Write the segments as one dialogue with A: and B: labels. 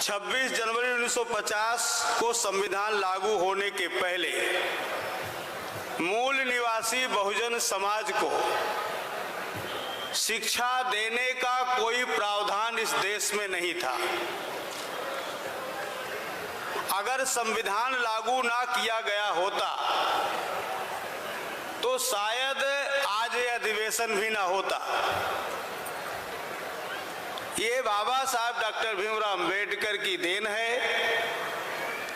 A: 26 जनवरी 1950 को संविधान लागू होने के पहले मूल निवासी बहुजन समाज को शिक्षा देने का कोई प्रावधान इस देश में नहीं था। अगर संविधान लागू ना किया गया होता तो शायद आज ये अधिवेशन भी ना होता। ये बाबा साहब डॉक्टर भीमराव अंबेडकर की देन है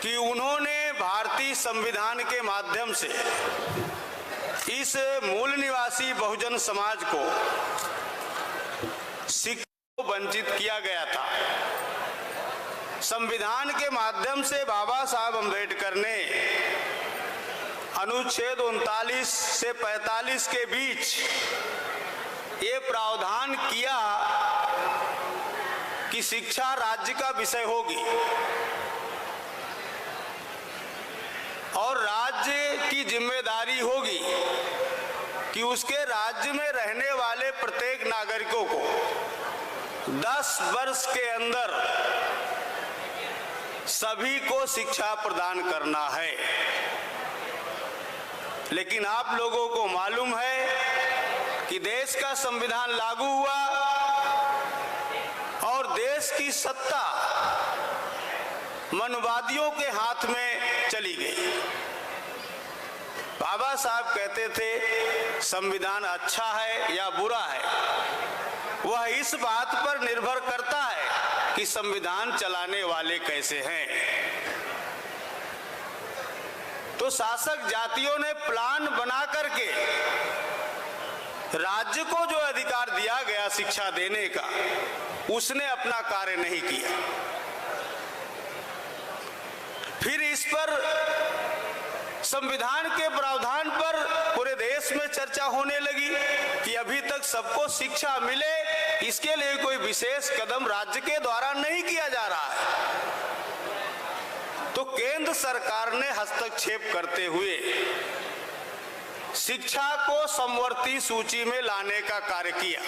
A: कि उन्होंने भारतीय संविधान के माध्यम से इस मूल निवासी बहुजन समाज को शिक्षा को वंचित किया गया था। संविधान के माध्यम से बाबा साहब अंबेडकर ने अनुच्छेद 39 से 45 के बीच ये प्रावधान किया कि शिक्षा राज्य का विषय होगी और राज्य की जिम्मेदारी होगी कि उसके राज्य में रहने वाले प्रत्येक नागरिकों को 10 वर्ष के अंदर सभी को शिक्षा प्रदान करना है। लेकिन आप लोगों को मालूम है कि देश का संविधान लागू हुआ और देश की सत्ता मनवादियों के हाथ में चली गई। बाबा साहब कहते थे संविधान अच्छा है या बुरा है, वह इस बात पर निर्भर करता है कि संविधान चलाने वाले कैसे हैं। तो शासक जातियों ने प्लान बना करके राज्य को जो अधिकार दिया गया शिक्षा देने का, उसने अपना कार्य नहीं किया। फिर इस पर संविधान के प्रावधान पर पूरे देश में चर्चा होने लगी कि अभी तक सबको शिक्षा मिले, इसके लिए कोई विशेष कदम राज्य के द्वारा नहीं किया जा रहा है। तो केंद्र सरकार ने हस्तक्षेप करते हुए शिक्षा को समवर्ती सूची में लाने का कार्य किया।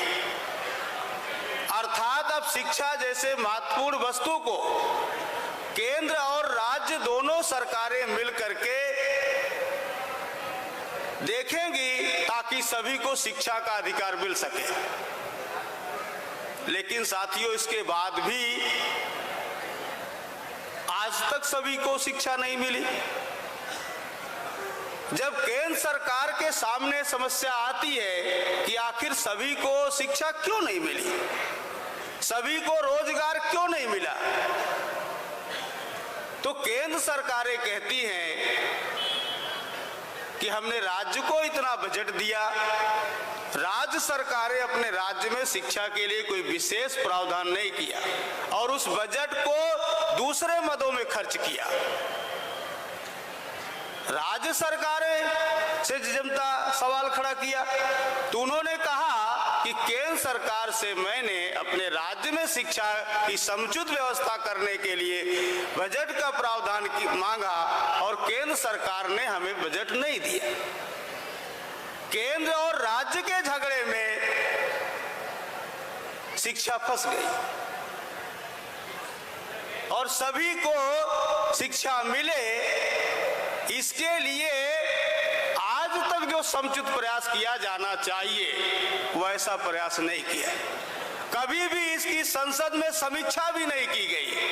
A: अर्थात अब शिक्षा जैसे महत्वपूर्ण वस्तु को केंद्र और राज्य दोनों सरकारें मिलकर के देखेंगी ताकि सभी को शिक्षा का अधिकार मिल सके। लेकिन साथियों, इसके बाद भी आज तक सभी को शिक्षा नहीं मिली। जब केंद्र सरकार के सामने समस्या आती है कि आखिर सभी को शिक्षा क्यों नहीं मिली, सभी को रोजगार क्यों नहीं मिला, तो केंद्र सरकारें कहती हैं कि हमने राज्य को इतना बजट दिया, राज्य सरकारें अपने राज्य में शिक्षा के लिए कोई विशेष प्रावधान नहीं किया और उस बजट को दूसरे मदों में खर्च किया। राज्य सरकारें से जनता सवाल खड़ा किया तो उन्होंने कहा कि केंद्र सरकार से मैंने अपने राज्य में शिक्षा की समुचित व्यवस्था करने के लिए बजट का प्रावधान मांगा और केंद्र सरकार ने हमें बजट नहीं दिया। केंद्र और राज्य के झगड़े में शिक्षा फंस गई और सभी को शिक्षा मिले, इसके लिए आज तक जो समुचित प्रयास किया जाना चाहिए वैसा प्रयास नहीं किया। कभी भी इसकी संसद में समीक्षा भी नहीं की गई।